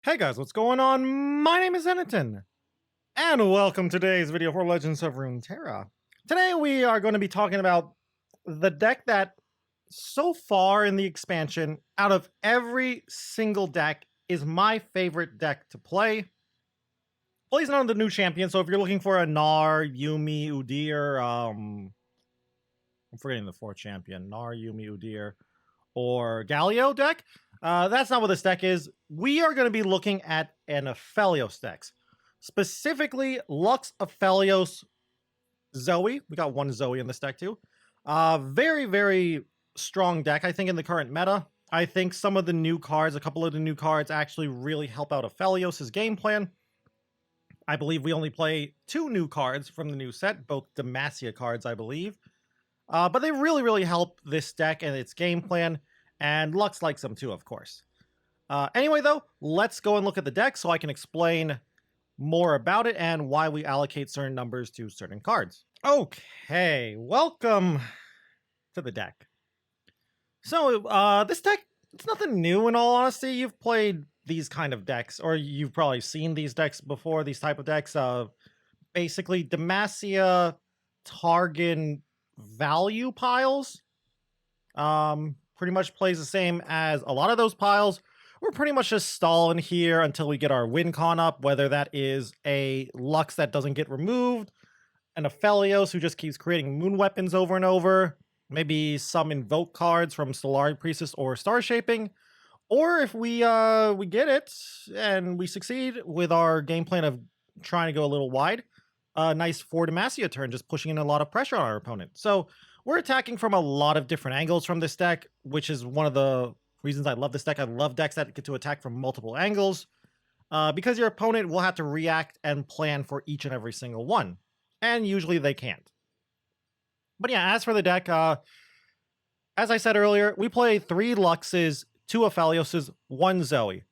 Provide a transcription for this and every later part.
Hey guys, what's going on? My name is Zenaton, and welcome to today's video for Legends of Runeterra. Today we are going to be talking about the deck that, so far in the expansion, out of every single deck, is my favorite deck to play. Well, he's not the new champion, so if you're looking for a Gnar, Yuumi, Udyr, I'm forgetting the fourth champion, Gnar, Yuumi, Udyr, or Galio deck. That's not what this deck is. We are going to be looking at an Aphelios deck. Specifically, Lux Aphelios Zoe. We got one Zoe in this deck too. Very, very strong deck, I think, in the current meta. I think some of the new cards, a couple of the new cards, actually really help out Aphelios' game plan. I believe we only play two new cards from the new set, both Demacia cards, I believe. But they really, really help this deck and its game plan. And Lux likes them too, of course. Anyway, though, let's go and look at the deck so I can explain more about it and why we allocate certain numbers to certain cards. Okay, welcome to the deck. So, this deck, it's nothing new in all honesty. You've played these kind of decks, or you've probably seen these decks before, these type of decks. Basically, Demacia, Targon, value piles. Pretty much plays the same as a lot of those piles. We're pretty much just stalling here until we get our win con up, whether that is a Lux that doesn't get removed, an Aphelios who just keeps creating moon weapons over and over, maybe some invoke cards from Stellari Priestess or Star Shaping, or if we get it and we succeed with our game plan of trying to go a little wide, a nice 4 Demacia turn, just pushing in a lot of pressure on our opponent. So we're attacking from a lot of different angles from this deck, which is one of the reasons I love this deck. I love decks that get to attack from multiple angles, because your opponent will have to react and plan for each and every single one, and usually they can't. But yeah, as for the deck, as I said earlier, we play 3 Luxes, 2 Aphelioses, 1 Zoe.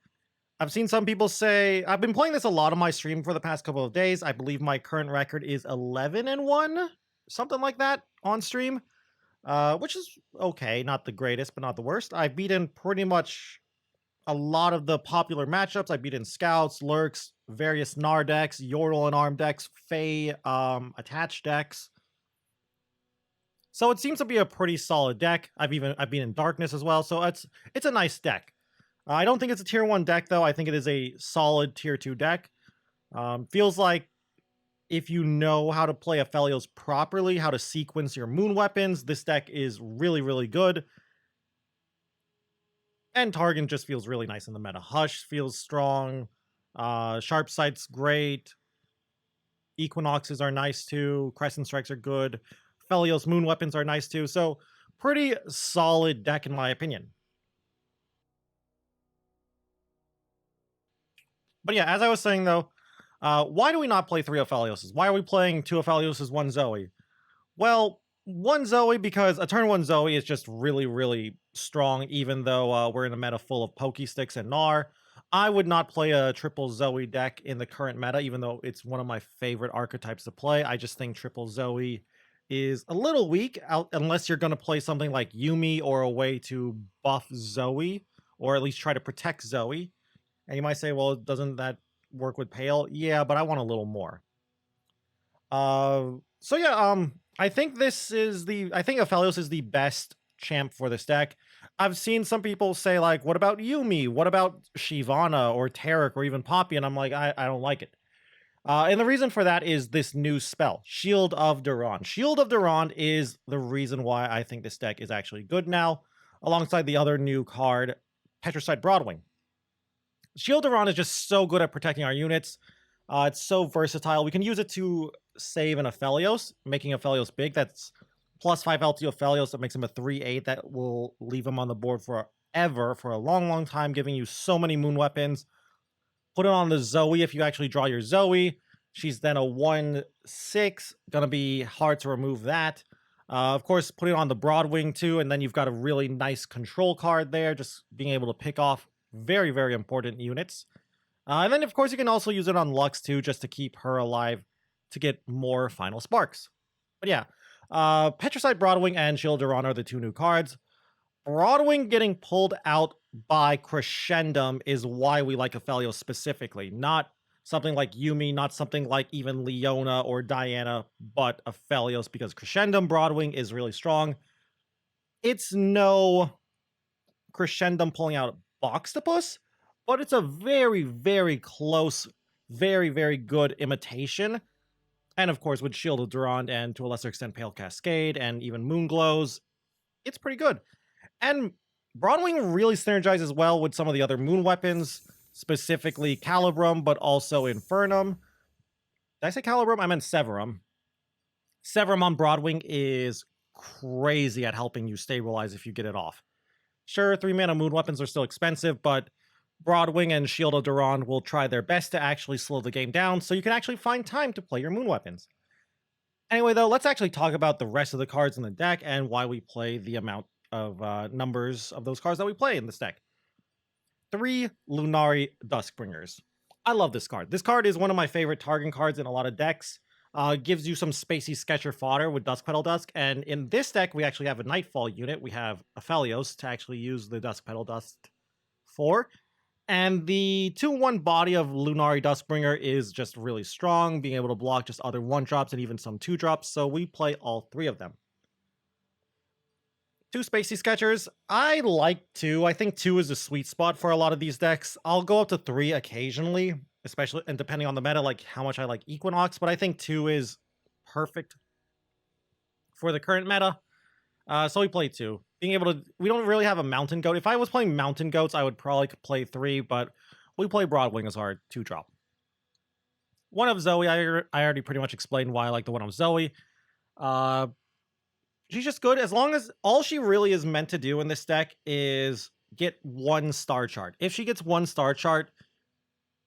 I've seen some people say, I've been playing this a lot on my stream for the past couple of days. I believe my current record is 11-1, something like that on stream, which is okay. Not the greatest, but not the worst. I've beaten pretty much a lot of the popular matchups. I've beaten Scouts, Lurks, various Gnar decks, Yordle and Arm decks, Fae, attached decks. So it seems to be a pretty solid deck. I've been in Darkness as well, so it's a nice deck. I don't think it's a tier 1 deck, though. I think it is a solid tier 2 deck. Feels like if you know how to play Aphelios properly, how to sequence your moon weapons, this deck is really, really good. And Targon just feels really nice in the meta. Hush feels strong. Sharp Sight's great. Equinoxes are nice too. Crescent Strikes are good. Aphelios moon weapons are nice too. So pretty solid deck in my opinion. But yeah, as I was saying though, why do we not play 3 Aphelioses? Why are we playing 2 Aphelioses, 1 Zoe? Well, 1 Zoe because a turn 1 Zoe is just really, really strong, even though we're in a meta full of Pokesticks and Gnar. I would not play a triple Zoe deck in the current meta, even though it's one of my favorite archetypes to play. I just think triple Zoe is a little weak, unless you're going to play something like Yuumi or a way to buff Zoe, or at least try to protect Zoe. And you might say, well, doesn't that work with Pale? Yeah, but I want a little more. So yeah, I think Aphelios is the best champ for this deck. I've seen some people say, like, what about Yuumi? What about Shyvana or Taric or even Poppy? And I'm like, I don't like it. And the reason for that is this new spell, Shield of Duran. Shield of Duran is the reason why I think this deck is actually good now, alongside the other new card, Petricite Broadwing. Shield of Duran is just so good at protecting our units. It's so versatile. We can use it to save an Aphelios, making Aphelios big. That's plus 5 health to Aphelios. That makes him a 3/8. That will leave him on the board forever, for a long, long time, giving you so many moon weapons. Put it on the Zoe if you actually draw your Zoe. She's then a 1/6. Gonna be hard to remove that. Of course, put it on the Broadwing too, and then you've got a really nice control card there, just being able to pick off very, very important units. And then, of course, you can also use it on Lux too, just to keep her alive to get more final sparks. But yeah, Petricite Broadwing and Shield Duran are the 2 new cards. Broadwing getting pulled out by Crescendum is why we like Aphelios specifically, not something like Yuumi, not something like even Leona or Diana, but Aphelios, because Crescendum Broadwing is really strong. It's no Crescendum pulling out Boxtopus, but it's a very, very close, very, very good imitation. And of course, with Shield of Durand and to a lesser extent Pale Cascade and even Moonglows, it's pretty good. And Broadwing really synergizes well with some of the other moon weapons, specifically Calibrum, but also Infernum. Did I say Calibrum? I meant Severum. Severum on Broadwing is crazy at helping you stabilize if you get it off. Sure, 3-mana moon weapons are still expensive, but Broadwing and Shield of Durand will try their best to actually slow the game down so you can actually find time to play your moon weapons. Anyway, though, let's actually talk about the rest of the cards in the deck and why we play the amount of numbers of those cards that we play in this deck. 3 Lunari Duskbringers. I love this card. This card is one of my favorite target cards in a lot of decks. Gives you some spacey sketcher fodder with Duskpetal Dusk, and in this deck we actually have a Nightfall unit. We have Aphelios to actually use the Duskpetal Dusk for, and the 2/1 body of Lunari Duskbringer is just really strong, being able to block just other 1-drops and even some 2-drops, so we play all 3 of them. 2 Spacey Sketchers. I like 2. I think 2 is a sweet spot for a lot of these decks. I'll go up to 3 occasionally, especially and depending on the meta, like how much I like Equinox, but I think 2 is perfect for the current meta. So we play 2. Being able to, we don't really have a Mountain Goat. If I was playing Mountain Goats, I would probably play 3, but we play Broadwing as our 2-drop. 1 of Zoe, I already pretty much explained why I like the 1 of Zoe. She's just good as long as all she really is meant to do in this deck is get 1 star chart. If she gets 1 star chart,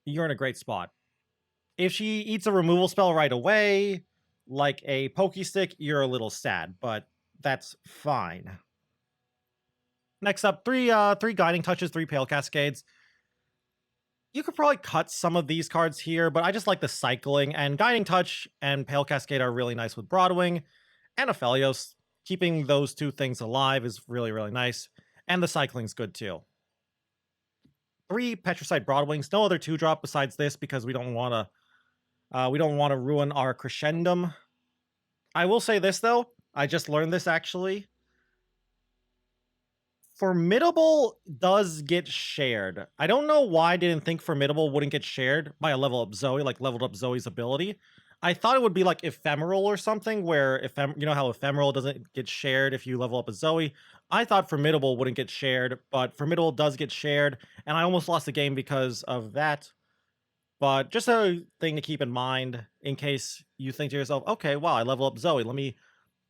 you're in a great spot. If she eats a removal spell right away, like a Pokestick, you're a little sad, but that's fine. Next up, 3 Guiding Touches, 3 Pale Cascades. You could probably cut some of these cards here, but I just like the cycling, and Guiding Touch and Pale Cascade are really nice with Broadwing, and Aphelios. Keeping those 2 things alive is really, really nice. And the cycling's good too. 3 Petricite Broadwings. No other 2-drop besides this because we don't want to ruin our Crescendum. I will say this though. I just learned this actually. Formidable does get shared. I don't know why I didn't think Formidable wouldn't get shared by a level up Zoe, like leveled up Zoe's ability. I thought it would be like Ephemeral or something, where you know how Ephemeral doesn't get shared if you level up a Zoe? I thought Formidable wouldn't get shared, but Formidable does get shared, and I almost lost the game because of that. But just a thing to keep in mind, in case you think to yourself, okay, wow, I level up Zoe, let me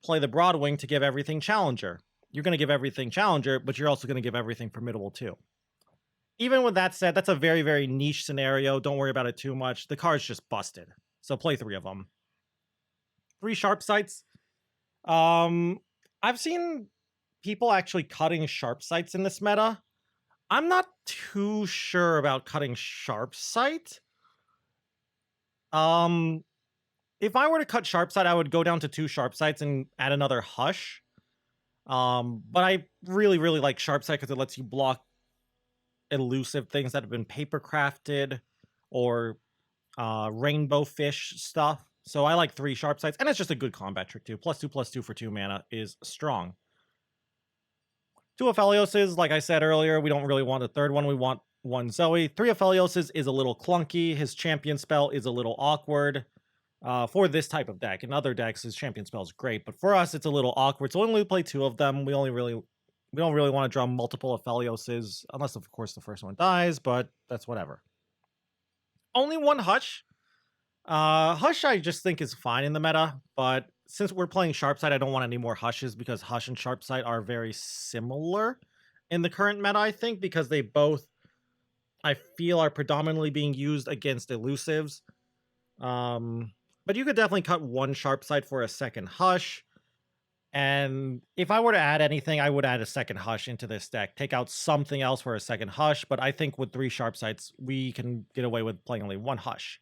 play the Broadwing to give everything Challenger. You're going to give everything Challenger, but you're also going to give everything Formidable too. Even with that said, that's a very, very niche scenario. Don't worry about it too much. The card's just busted. So play 3 of them. 3 Sharp Sights. I've seen people actually cutting Sharp Sights in this meta. I'm not too sure about cutting Sharp Sight. If I were to cut Sharp Sight, I would go down to 2 Sharp Sights and add another Hush. But I really, really like Sharp Sight because it lets you block elusive things that have been paper crafted or rainbow fish stuff. So I like 3 Sharp Sights, and it's just a good combat trick too. +2/+2 for 2 mana is strong. 2 Aphelioses, like I said earlier, we don't really want a third one. We want 1 Zoe. 3 Aphelioses is a little clunky. His champion spell is a little awkward for this type of deck. In other decks, his champion spell is great, but for us, it's a little awkward. So when we play 2 of them, we don't really want to draw multiple Aphelioses, unless of course the first one dies, but that's whatever. Only 1 Hush. Hush I just think is fine in the meta, but since we're playing Sharp Sight, I don't want any more Hushes because Hush and Sharp Sight are very similar in the current meta, I think, because they both, I feel, are predominantly being used against elusives. But you could definitely cut 1 Sharp Sight for a second Hush. And if I were to add anything, I would add a second Hush into this deck. Take out something else for a second Hush, but I think with 3 Sharp Sights, we can get away with playing only 1 Hush.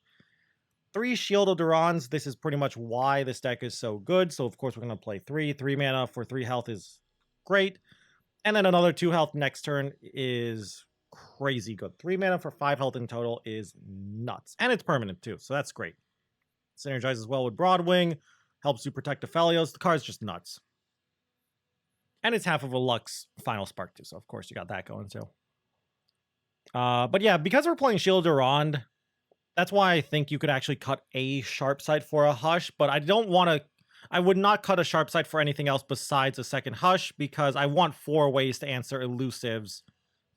3 Shield of Durands. This is pretty much why this deck is so good. So, of course, we're going to play 3. 3 mana for 3 health is great. And then another 2 health next turn is crazy good. 3 mana for 5 health in total is nuts. And it's permanent too, so that's great. Synergizes well with Broadwing, helps you protect Aphelios. The card's just nuts. And it's half of a Lux Final Spark too, so of course you got that going too. But yeah, because we're playing Shield Durand, that's why I think you could actually cut a Sharp Sight for a Hush, but I don't want to... I would not cut a Sharp Sight for anything else besides a second Hush, because I want 4 ways to answer elusives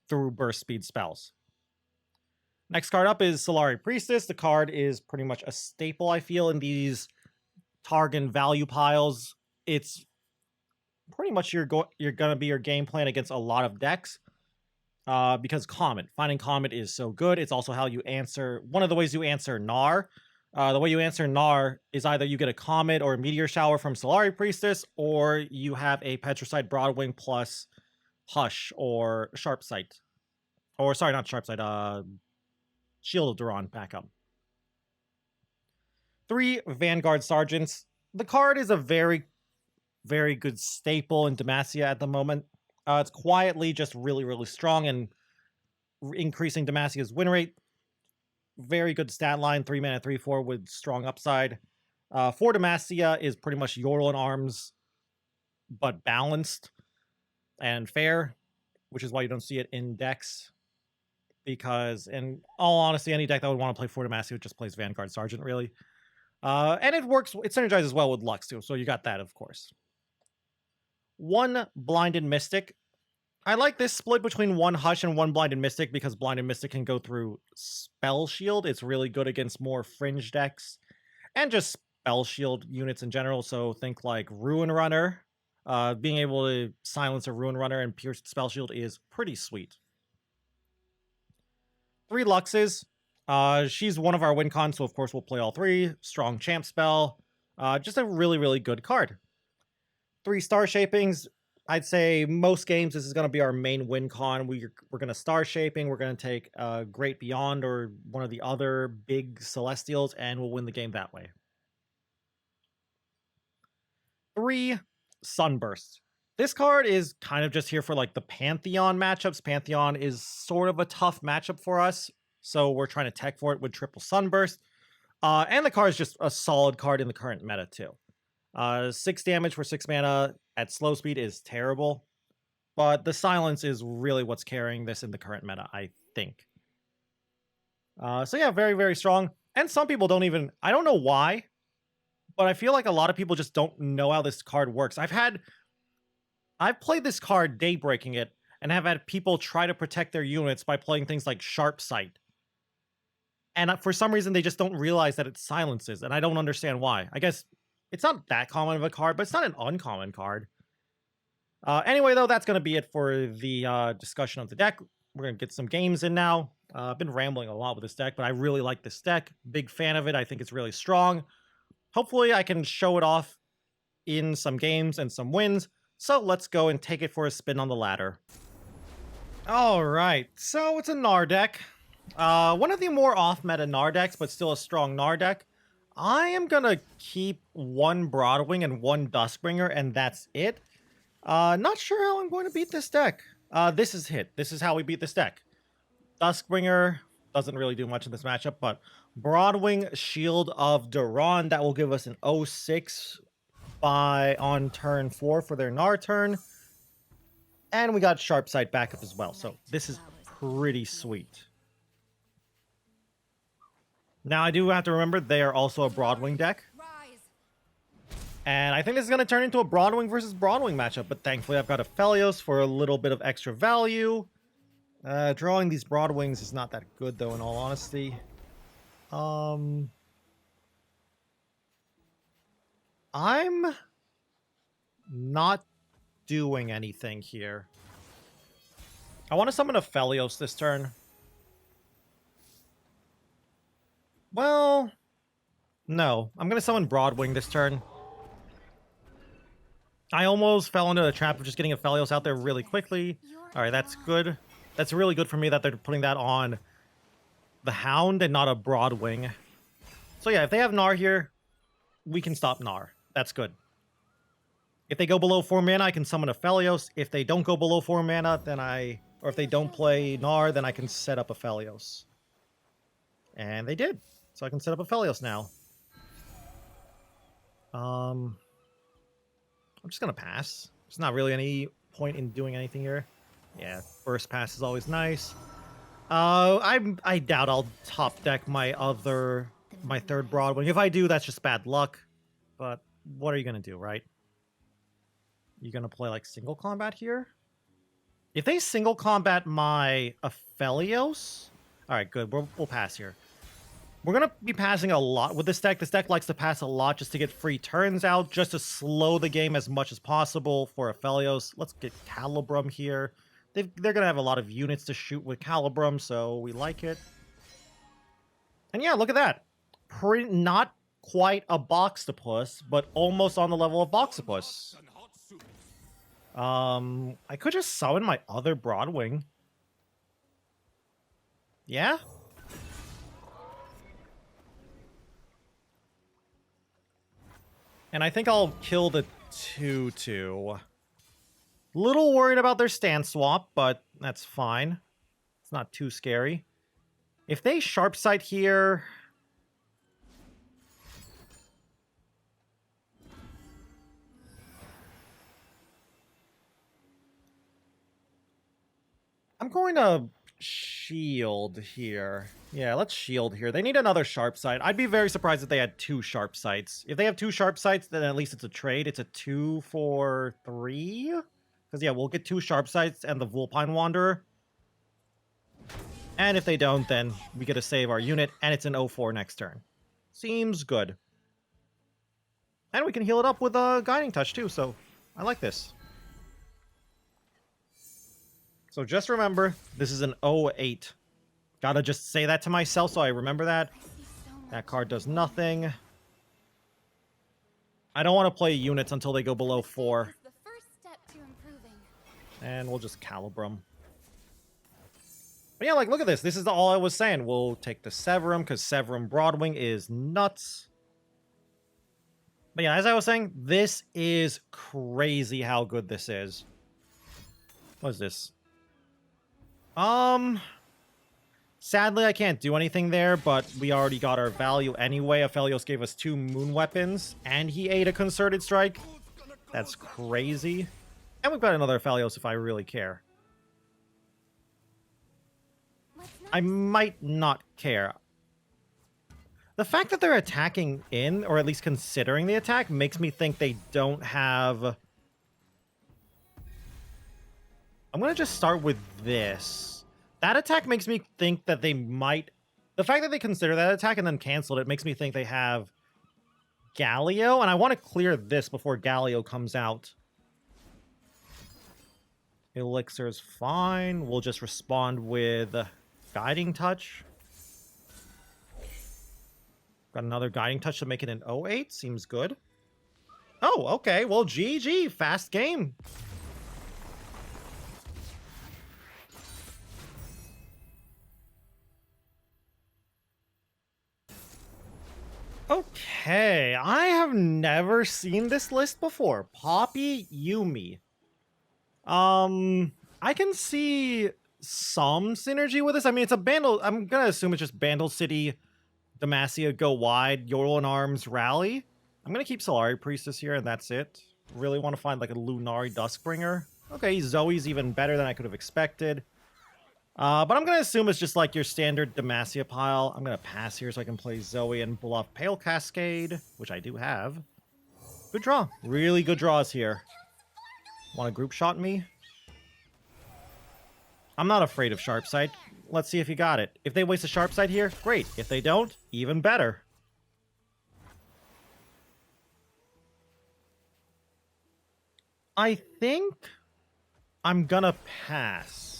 through burst speed spells. Next card up is Solari Priestess. The card is pretty much a staple, I feel, in these Targon value piles. It's pretty much you're going to be your game plan against a lot of decks. Because Comet. Finding Comet is so good. It's also how you answer... One of the ways you answer Gnar. The way you answer Gnar is either you get a Comet or a Meteor Shower from Solari Priestess, or you have a Petricide Broadwing plus Hush or Sharp Sight. Or, sorry, not Sharp Sight, Shield of Duran backup. 3 Vanguard Sergeants. The card is a very, very good staple in Demacia at the moment. It's quietly just really, really strong and increasing Demacia's win rate. Very good stat line, 3 mana, 3/4 with strong upside. 4 Demacia is pretty much Yordle in arms, but balanced and fair, which is why you don't see it in decks. Because, in all honesty, any deck that would want to play 4 Demacia just plays Vanguard Sergeant, really. And it works, it synergizes well with Lux, too, so you got that, of course. 1 Blinded Mystic. I like this split between 1 Hush and 1 Blinded Mystic because Blinded Mystic can go through Spell Shield. It's really good against more fringe decks and just Spell Shield units in general. So think like Ruin Runner. Being able to silence a Ruin Runner and pierce Spell Shield is pretty sweet. 3 Luxes. She's one of our win cons, so of course we'll play all 3. Strong Champ Spell. Just a really, really good card. 3 Star Shapings. I'd say most games this is going to be our main win con. We're going to Star Shaping. We're going to take Great Beyond or one of the other big Celestials, and we'll win the game that way. 3 Sunburst. This card is kind of just here for like the Pantheon matchups. Pantheon is sort of a tough matchup for us, so we're trying to tech for it with triple Sunburst. And the card is just a solid card in the current meta too. 6 damage for 6 mana at slow speed is terrible, but the silence is really what's carrying this in the current meta, I think. So yeah, very, very strong. And some people don't even... I don't know why, but I feel like a lot of people just don't know how this card works. I've played this card Daybreaking it, and have had people try to protect their units by playing things like Sharp Sight. And for some reason, they just don't realize that it silences, and I don't understand why. I guess it's not that common of a card, but it's not an uncommon card. Anyway, though, that's going to be it for the discussion of the deck. We're going to get some games in now. I've been rambling a lot with this deck, but I really like this deck. Big fan of it. I think it's really strong. Hopefully, I can show it off in some games and some wins. So let's go and take it for a spin on the ladder. All right, so it's a Gnar deck. One of the more off-meta Gnar decks, but still a strong Gnar deck. I am going to keep 1 Broadwing and 1 Duskbringer, and that's it. Not sure how I'm going to beat this deck. This is hit. This is how we beat this deck. Duskbringer doesn't really do much in this matchup, but Broadwing Shield of Duran, that will give us an 0/6 on turn 4 for their Gnar turn. And we got Sharp Sight backup as well, so this is pretty sweet. Now, I do have to remember they are also a Broadwing deck. And I think this is going to turn into a Broadwing versus Broadwing matchup, but thankfully I've got Aphelios for a little bit of extra value. Drawing these Broadwings is not that good, though, in all honesty. I'm not doing anything here. I want to summon Aphelios this turn. Well, no. I'm going to summon Broadwing this turn. I almost fell into the trap of just getting Aphelios out there really quickly. Alright, that's good. That's really good for me that they're putting that on the Hound and not a Broadwing. So yeah, if they have Gnar here, we can stop Gnar. That's good. If they go below 4 mana, I can summon Aphelios. If they don't go below 4 mana, then or if they don't play Gnar, then I can set up Aphelios. And they did. So I can set up Aphelios now. I'm just going to pass. There's not really any point in doing anything here. Yeah, first pass is always nice. I doubt I'll top deck my third Broadwing. If I do, that's just bad luck. But what are you going to do, right? You're going to play like single combat here? If they single combat my Aphelios... Alright, good. We'll pass here. We're going to be passing a lot with this deck. This deck likes to pass a lot just to get free turns out, just to slow the game as much as possible for Aphelios. Let's get Calibrum here. They're going to have a lot of units to shoot with Calibrum, so we like it. And yeah, look at that. Not quite a Boxtopus, but almost on the level of Boxtopus. I could just summon my other Broadwing. Yeah? And I think I'll kill the 2/2. Little worried about their stand swap, but that's fine. It's not too scary. If they sharp sight here... I'm going to shield here. Yeah, let's shield here. They need another sharp sight. I'd be very surprised if they had 2 sharp sights. If they have 2 sharp sights, then at least it's a trade. It's a 2 for 3. Because, yeah, we'll get 2 sharp sights and the Vulpine Wanderer. And if they don't, then we get to save our unit, and it's an 0-4 next turn. Seems good. And we can heal it up with a Guiding Touch, too, so I like this. So just remember, this is an 0-8. Gotta just say that to myself so I remember that. That card does nothing. I don't want to play units until they go below 4. And we'll just Calibrum. But yeah, like, look at this. This is all I was saying. We'll take the Severum, because Severum Broadwing is nuts. But yeah, as I was saying, this is crazy how good this is. What is this? Sadly, I can't do anything there, but we already got our value anyway. Aphelios gave us 2 moon weapons, and he ate a Concerted Strike. That's crazy. And we've got another Aphelios if I really care. I might not care. The fact that they're attacking in, or at least considering the attack, makes me think they don't have... I'm going to just start with this. That attack makes me think that they might... The fact that they consider that attack and then canceled it makes me think they have Galio, and I want to clear this before Galio comes out. Elixir's fine. We'll just respond with Guiding Touch. Got another Guiding Touch to make it an 0-8. Seems good. Oh, okay. Well, GG. Fast game. Okay, I have never seen this list before. Poppy, Yuumi. I can see some synergy with this. I mean, it's a Bandle... I'm gonna assume it's just Bandle City, Demacia, go wide, Yorl in Arms, rally. I'm gonna keep Solari Priestess here, and that's it. Really want to find, like, a Lunari Duskbringer. Okay, Zoe's even better than I could have expected. But I'm going to assume it's just like your standard Demacia pile. I'm going to pass here so I can play Zoe and bluff Pale Cascade, which I do have. Good draw. Really good draws here. Want to group shot me? I'm not afraid of Sharp Sight. Let's see if you got it. If they waste a Sharp Sight here, great. If they don't, even better. I think I'm going to pass.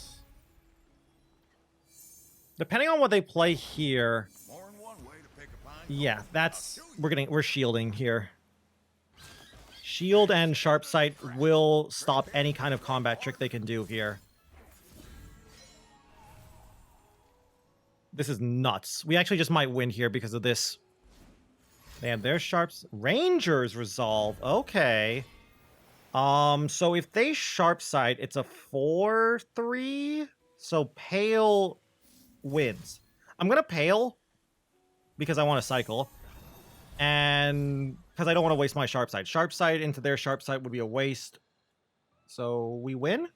Depending on what they play here, yeah, that's we're shielding here. Shield and Sharp Sight will stop any kind of combat trick they can do here. This is nuts. We actually just might win here because of this. They have their Sharps. Rangers resolve. Okay. So if they sharp sight, it's a 4-3. So Pale wins. I'm gonna Pale because I want to cycle. And because I don't want to waste my sharp sight. Sharp sight into their sharp sight would be a waste. So we win.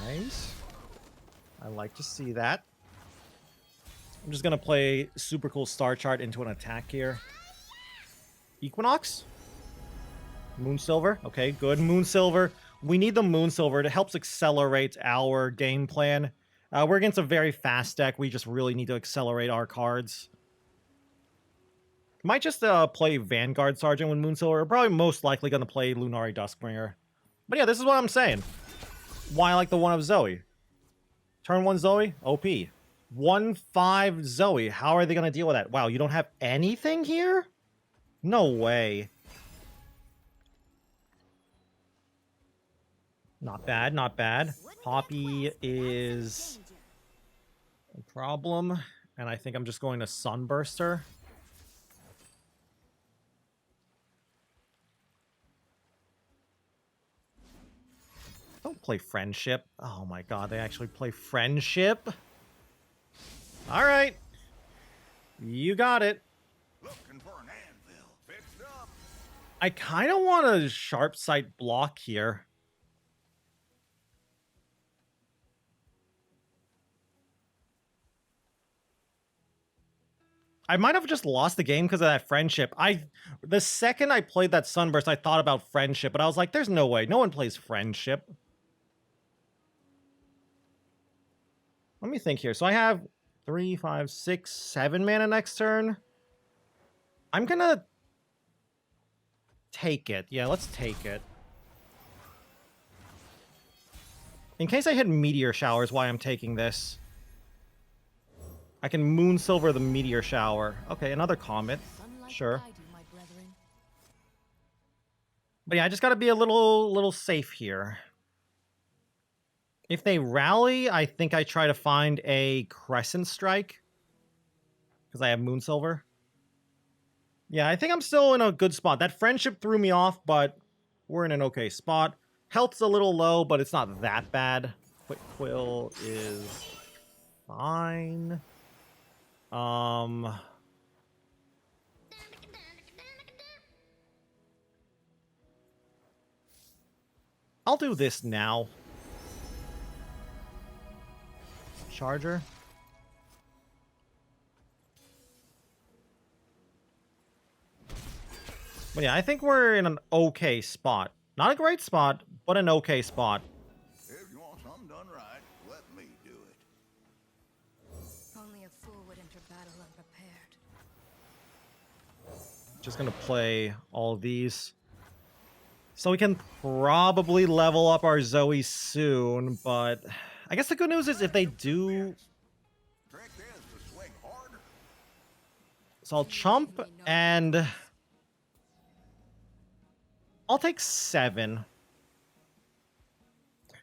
Nice. I like to see that. I'm just gonna play super cool star chart into an attack here. Equinox? Moonsilver? Okay, good. Moonsilver. We need the Moonsilver. It helps accelerate our game plan. We're against a very fast deck. We just really need to accelerate our cards. Might just play Vanguard Sergeant with Moonsilver. We're probably most likely going to play Lunari Duskbringer. But yeah, this is what I'm saying. Why I like the one of Zoe. Turn 1 Zoe, OP. 1-5 Zoe. How are they going to deal with that? Wow, you don't have anything here? No way. Not bad, not bad. Poppy is a problem. And I think I'm just going to Sunburster. Don't play Friendship. Oh my god, they actually play Friendship? Alright. You got it. Looking for an anvil. Fixed up. I kind of want a sharp sight block here. I might have just lost the game because of that Friendship. The second I played that Sunburst, I thought about Friendship, but I was like, there's no way. No one plays Friendship. Let me think here. So I have 3, 5, 6, 7 mana next turn. I'm gonna take it. Yeah, let's take it. In case I hit Meteor Shower is why I'm taking this. I can Moonsilver the Meteor Shower. Okay, another Comet. Sure. But yeah, I just gotta be a little safe here. If they rally, I think I try to find a Crescent Strike. Because I have Moonsilver. Yeah, I think I'm still in a good spot. That Friendship threw me off, but we're in an okay spot. Health's a little low, but it's not that bad. Quick Quill is fine. I'll do this now. Charger. But yeah, I think we're in an okay spot. Not a great spot, but an okay spot. If you want something done right, let me do it. Only a fool would enter battle unprepared. Just gonna play all of these. So we can probably level up our Zoe soon, but I guess the good news is if they do... Trick is to swing harder. So I'll chump and... I'll take 7.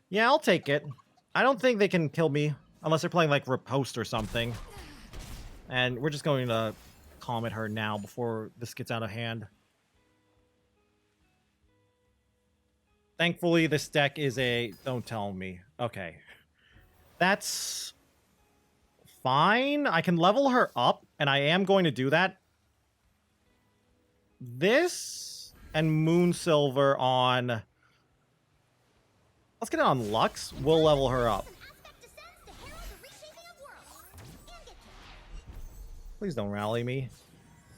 Yeah, I'll take it. I don't think they can kill me unless they're playing like Riposte or something. And we're just going to Comet her now before this gets out of hand. Thankfully, this deck is a... Don't tell me. Okay. That's fine. I can level her up, and I am going to do that. This and Moonsilver on... Let's get it on Lux. We'll level her up. Please don't rally me.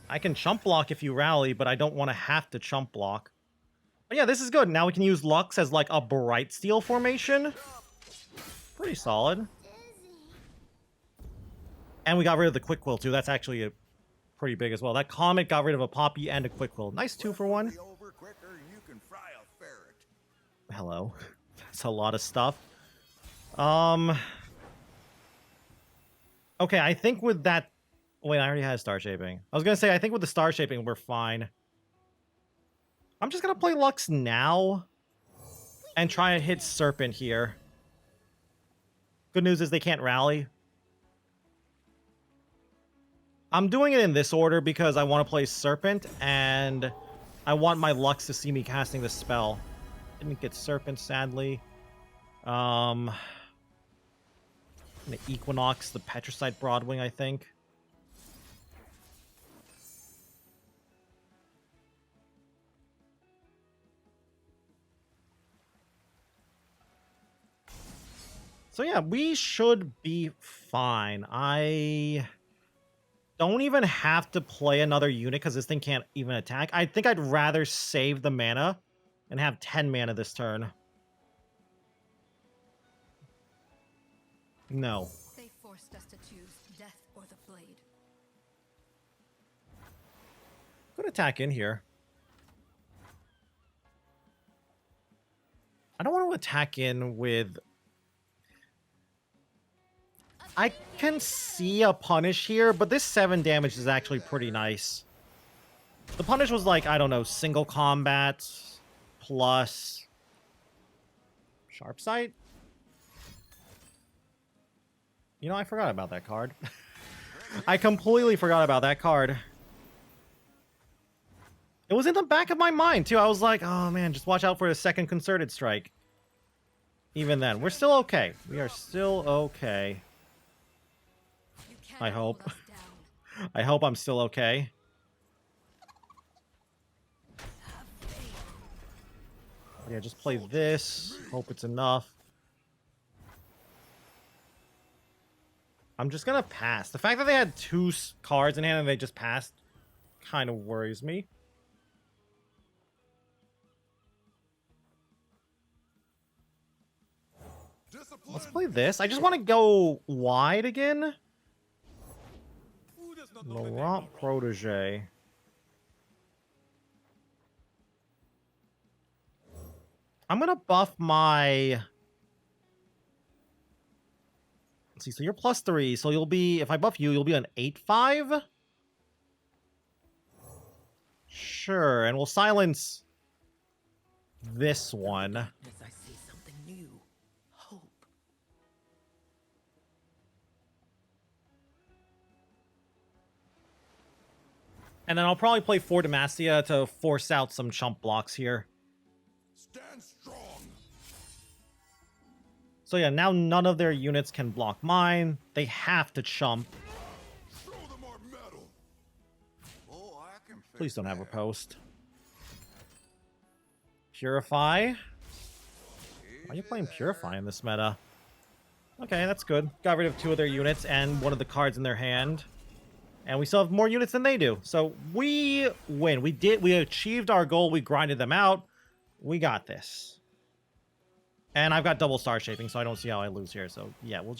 I can chump block if you rally, but I don't want to have to chump block. But yeah, this is good. Now we can use Lux as like a Bright Steel formation. Pretty solid. And we got rid of the Quick Quill too. That's actually pretty big as well. That Comet got rid of a Poppy and a Quick Quill. Nice 2-for-1. Hello. That's a lot of stuff. Okay, I think with that... Wait, I already had Star Shaping. I was going to say, I think with the Star Shaping, we're fine. I'm just going to play Lux now. And try and hit Serpent here. Good news is they can't rally. I'm doing it in this order because I want to play Serpent. And I want my Lux to see me casting this spell. Didn't get Serpent, sadly. The Equinox, the Petricite Broadwing, I think. So yeah, we should be fine. I don't even have to play another unit because this thing can't even attack. I think I'd rather save the mana and have 10 mana this turn. No. They forced us to choose death or the blade. Good attack in here. I don't want to attack in with... I can see a punish here, but this 7 damage is actually pretty nice. The punish was like, I don't know, single combat plus sharp sight. You know, I forgot about that card. I completely forgot about that card. It was in the back of my mind, too. I was like, oh, man, just watch out for a second concerted strike. Even then, we're still okay. We are still okay. I hope. I hope I'm still okay. Yeah, just play this. Hope it's enough. I'm just gonna pass. The fact that they had 2 cards in hand and they just passed kind of worries me. Let's play this. I just want to go wide again. Laurent Protege. I'm gonna buff my... Let's see, so you're +3, so you'll be... If I buff you, you'll be an 8/5? Sure, and we'll silence this one. I see something new. Hope. And then I'll probably play 4 Demacia to force out some chump blocks here. Stand strong. So yeah, now none of their units can block mine. They have to chump. Show them our metal. Oh, I can fix Please don't have a that. post. Purify. Why are you playing Purify in this meta? Okay, that's good. Got rid of 2 of their units and one of the cards in their hand. And we still have more units than they do. So we win. We achieved our goal. We grinded them out. We got this. And I've got double star shaping, so I don't see how I lose here. So yeah, we'll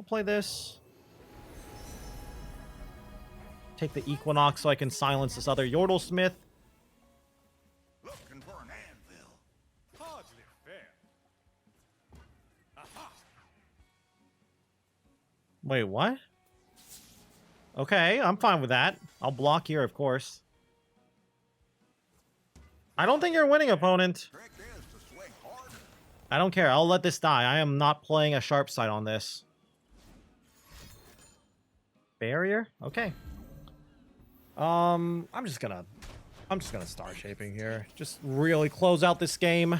play this. Take the Equinox so I can silence this other Yordlesmith. Looking for an anvil. Hardly fair. Aha! Wait, what? Okay, I'm fine with that. I'll block here, of course. I don't think you're winning, opponent. Trick is to swing harder. I don't care. I'll let this die. I am not playing a sharp side on this. Barrier? Okay. I'm just gonna star shaping here. Just really close out this game.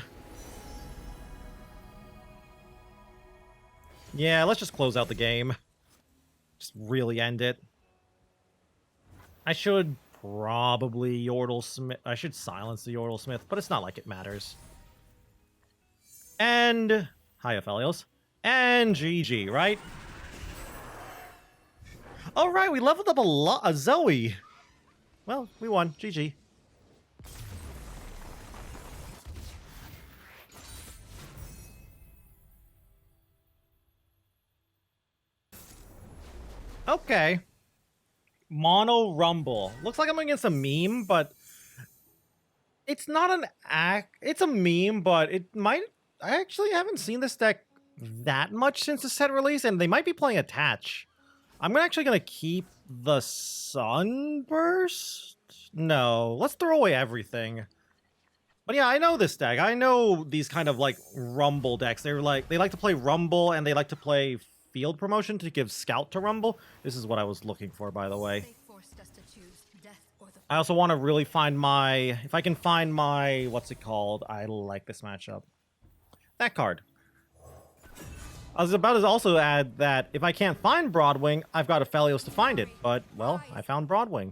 Yeah, let's just close out the game. Just really end it. I should probably Yordlesmith. I should silence the Yordlesmith, but it's not like it matters. And hi, Aphelios. And GG, right? All right, we leveled up a Zoe. Well, we won. GG. Okay. Mono Rumble. Looks like I'm against a meme, but it's not an act. It's a meme, but it might... I actually haven't seen this deck that much since the set release, and they might be playing Attach. I'm actually going to keep the Sunburst? No, let's throw away everything. But yeah, I know this deck. I know these kind of like Rumble decks. They like to play Rumble, and they like to play Field Promotion to give Scout to Rumble. This is what I was looking for, by the way. They forced us to choose death or the I also want to really find my... If I can find my... What's it called? I like this matchup. That card. I was about to also add that if I can't find Broadwing, I've got Aphelios to find it. But, well, I found Broadwing.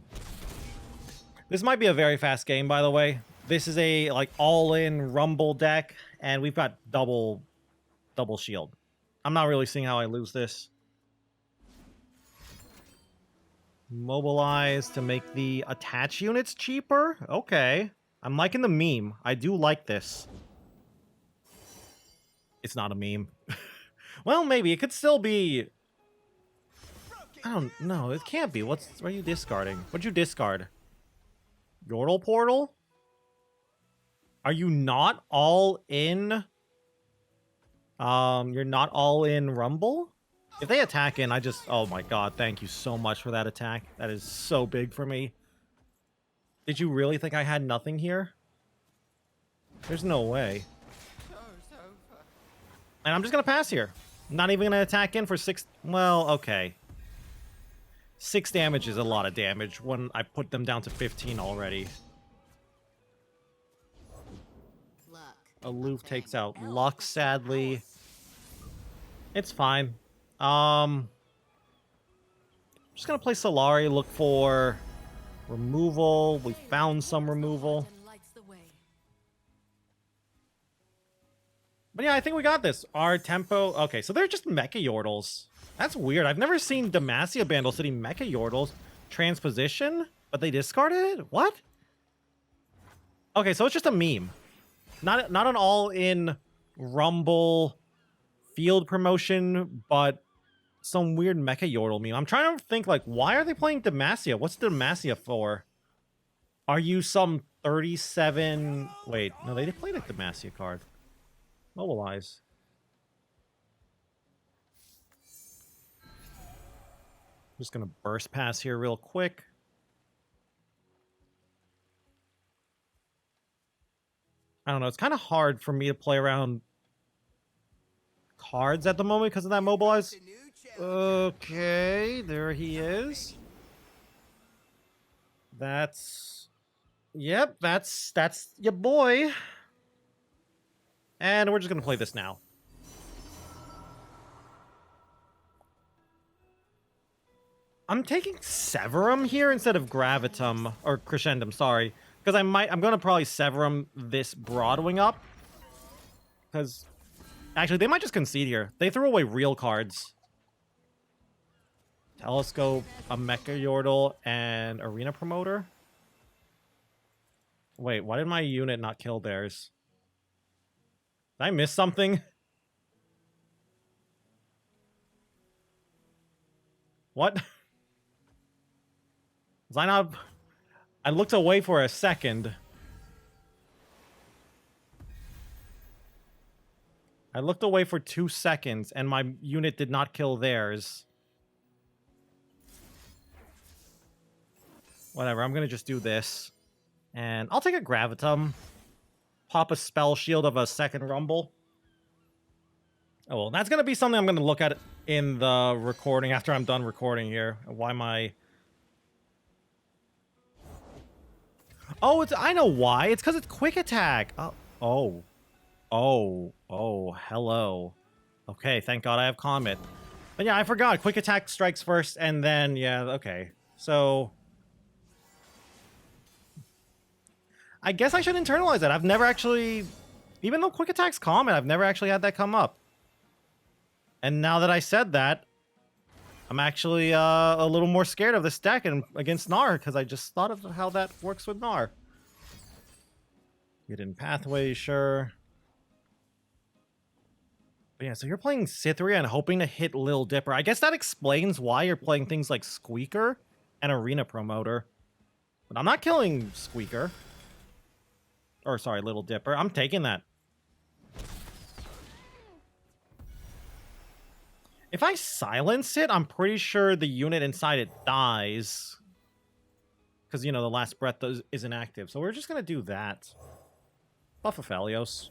This might be a very fast game, by the way. This is a, like, all-in Rumble deck, and we've got double shield. I'm not really seeing how I lose this. Mobilize to make the attach units cheaper? Okay. I'm liking the meme. I do like this. It's not a meme. Well, maybe. It could still be... I don't know. It can't be. What are you discarding? What'd you discard? Yordle Portal? Are you not all in... You're not all in Rumble? If they attack in, I just... Oh my god, thank you so much for that attack. That is so big for me. Did you really think I had nothing here? There's no way. And I'm just gonna pass here. Not even gonna attack in for 6... Well, okay. 6 damage is a lot of damage when I put them down to 15 already. Aloof takes out Luck, sadly. It's fine. Just gonna play Solari, look for removal. We found some removal. But yeah, I think we got this. Our tempo... Okay, so they're just Mecha Yordles. That's weird. I've never seen Demacia Bandle City Mecha Yordles transposition, but they discarded it? What? Okay, so it's just a meme. Not an all-in Rumble field promotion, but some weird Mecha Yordle meme. I'm trying to think, like, why are they playing Demacia? What's Demacia for? Are you some 37... Wait, no, they did play the Demacia card. Mobilize. I'm just gonna burst pass here real quick. I don't know, it's kind of hard for me to play around cards at the moment because of that mobilize. Okay, there he is. That's... Yep, that's your boy. And we're just gonna play this now. I'm taking Severum here instead of Gravitum, or Crescendum, sorry. Because I'm gonna probably Severum this Broadwing up. Because, actually, they might just concede here. They threw away real cards. Telescope, a Mecha Yordle, and Arena Promoter. Wait, why did my unit not kill theirs? Did I miss something? What? Was I not... I looked away for a second. I looked away for 2 seconds, and my unit did not kill theirs. Whatever, I'm gonna just do this. And I'll take a Gravitum. Pop a Spell Shield of a second Rumble. Oh, well, that's gonna be something I'm gonna look at in the recording after I'm done recording here. Why my... Oh, I know why. It's because it's Quick Attack. Oh, hello. Okay, thank God I have Comet. But yeah, I forgot. Quick Attack strikes first, and then, yeah, okay. So... I guess I should internalize that. I've never actually... Even though Quick Attack's common, I've never actually had that come up. And now that I said that, I'm actually a little more scared of this deck against Gnar, because I just thought of how that works with Gnar. Get in Pathway, sure. But yeah, so you're playing Cytheria and hoping to hit Lil Dipper. I guess that explains why you're playing things like Squeaker and Arena Promoter. But I'm not killing Squeaker. Or, sorry, Little Dipper. I'm taking that. If I silence it, I'm pretty sure the unit inside it dies. Because, you know, the last breath isn't active. So we're just going to do that. Buff Aphelios.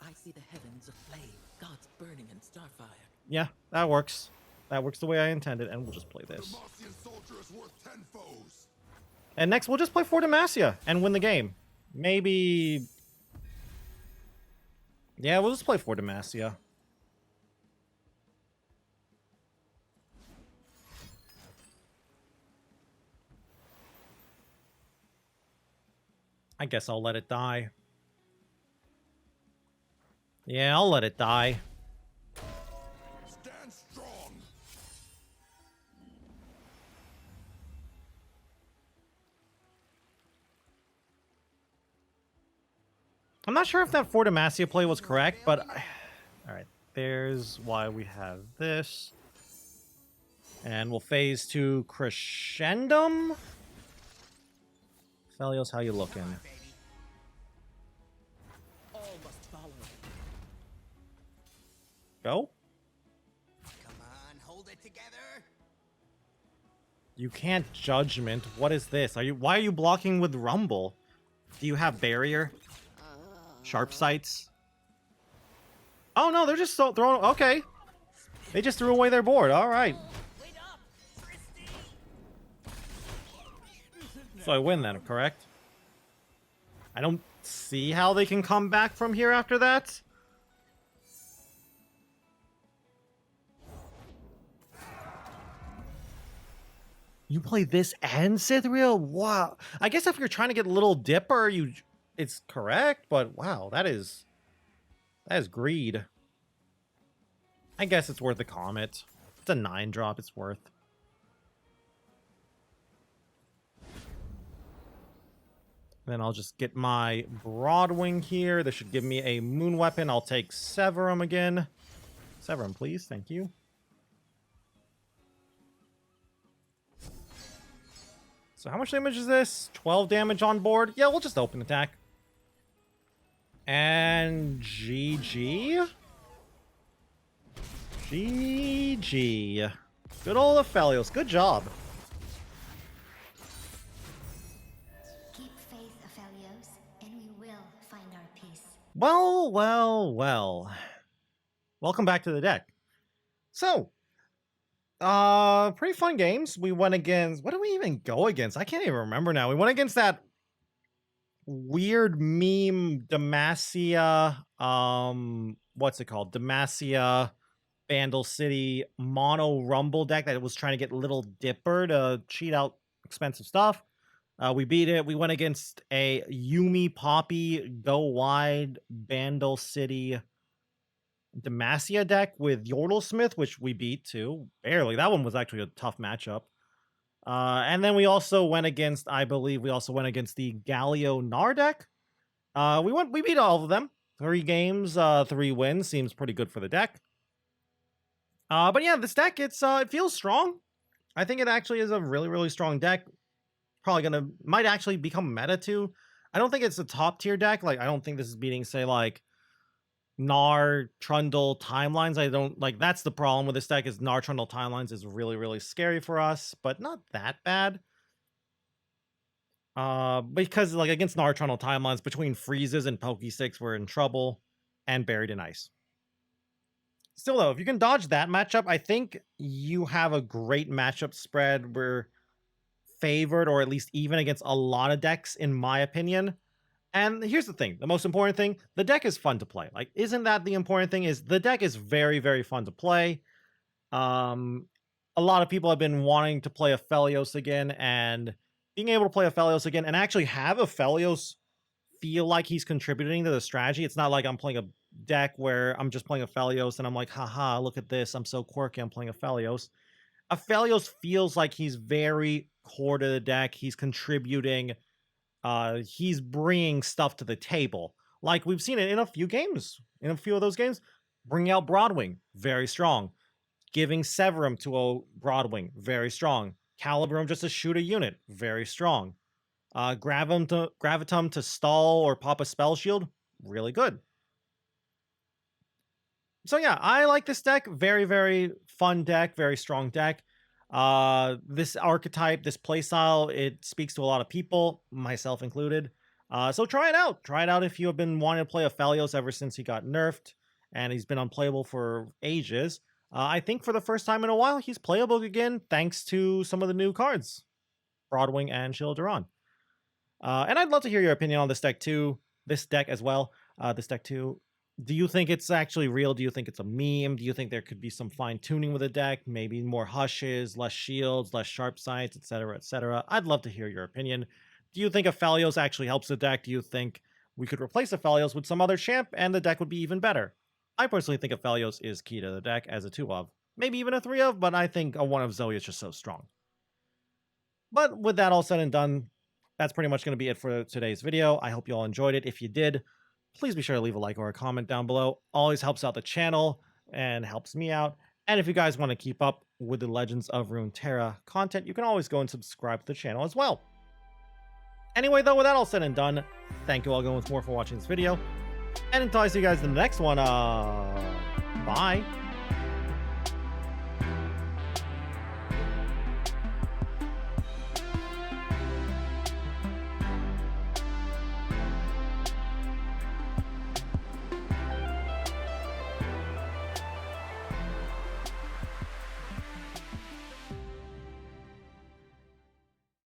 I see the heavens aflame, gods burning in starfire. Yeah, that works. That works the way I intended, and we'll just play this. The Martian soldier is worth 10 foes. And next, we'll just play for Demacia and win the game. Maybe... Yeah, we'll just play for Demacia. I guess I'll let it die. Yeah, I'll let it die. Stand strong. I'm not sure if that for Demacia play was correct, but... Alright, there's why we have this. And we'll phase to Crescendum. Aphelios, how you looking? All must follow. Go? Come on, hold it together. You can't judgment. What is this? Why are you blocking with Rumble? Do you have barrier? Sharp sights? Oh no, they're just so throwing. Okay, they just threw away their board. All right. So I win then, correct? I don't see how they can come back from here after that. You play this and Cythriel? Wow. I guess if you're trying to get Little Dipper, it's correct, but wow, that is greed. I guess it's worth a Comet. It's a 9-drop, it's worth. Then I'll just get my Broadwing here. This should give me a Moon Weapon. I'll take Severum again. Severum, please. Thank you. So how much damage is this? 12 damage on board? Yeah, we'll just open attack. And GG. GG. Good old Aphelios. Good job. Keep faith, Aphelios, and we will find our peace. Well, well, well. Welcome back to the deck. So, pretty fun games. We went against... What do we even go against? I can't even remember now. We went against that weird meme Demacia, what's it called? Demacia Vandal City mono Rumble deck that was trying to get Little Dipper to cheat out expensive stuff. We beat it. We went against a Yuumi Poppy Go Wide Vandal City Demacia deck with Yordlesmith, which we beat too. Barely. That one was actually a tough matchup. And then we also went against, I believe we also went against the Galio Gnar deck. We beat all of them. 3 games, 3 wins. Seems pretty good for the deck. But yeah, this deck, it feels strong. I think it actually is a really, really strong deck. Probably might actually become meta too. I don't think it's a top tier deck. Like, I don't think this is beating, say, like, Gnar, Trundle, Timelines. I don't, like, that's the problem with this deck is Gnar, Trundle, Timelines is really, really scary for us, but not that bad. Because, like, against Gnar, Trundle, Timelines, between Freezes and Pokesticks, we're in trouble, and Buried in Ice. Still, though, if you can dodge that matchup, I think you have a great matchup spread. We're favored, or at least even against a lot of decks, in my opinion. And here's the thing, the most important thing, the deck is fun to play. Like, isn't that the important thing? Is the deck is very, very fun to play. A lot of people have been wanting to play Aphelios again, and being able to play Aphelios again and actually have Aphelios feel like he's contributing to the strategy. It's not like I'm playing a deck where I'm just playing Aphelios and I'm like, haha, look at this, I'm so quirky, I'm playing Aphelios. Aphelios feels like he's very core to the deck. He's contributing. He's bringing stuff to the table. Like, we've seen it in a few games. In a few of those games, bringing out Broadwing, very strong. Giving Severum to a Broadwing, very strong. Calibrum just to shoot a unit, very strong. Gravitum to stall or pop a spell shield, really good. So yeah, I like this deck. Very, very fun deck, very strong deck. This archetype, this playstyle, it speaks to a lot of people, myself included. So try it out. Try it out if you have been wanting to play Aphelios ever since he got nerfed and he's been unplayable for ages. I think for the first time in a while, he's playable again thanks to some of the new cards. Broadwing and Childeron. And I'd love to hear your opinion on this deck too. This deck as well. This deck too. Do you think it's actually real? Do you think it's a meme? Do you think there could be some fine tuning with the deck? Maybe more hushes, less shields, less sharp sights, etc., etc. I'd love to hear your opinion. Do you think Aphelios actually helps the deck? Do you think we could replace Aphelios with some other champ and the deck would be even better? I personally think Aphelios is key to the deck as a 2 of. Maybe even a 3 of, but I think a 1 of Zoe is just so strong. But with that all said and done, that's pretty much going to be it for today's video. I hope you all enjoyed it. If you did, please be sure to leave a like or a comment down below. Always helps out the channel and helps me out. And if you guys want to keep up with the Legends of Runeterra content, you can always go and subscribe to the channel as well. Anyway, though, with that all said and done, thank you all going with more for watching this video. And until I see you guys in the next one, bye.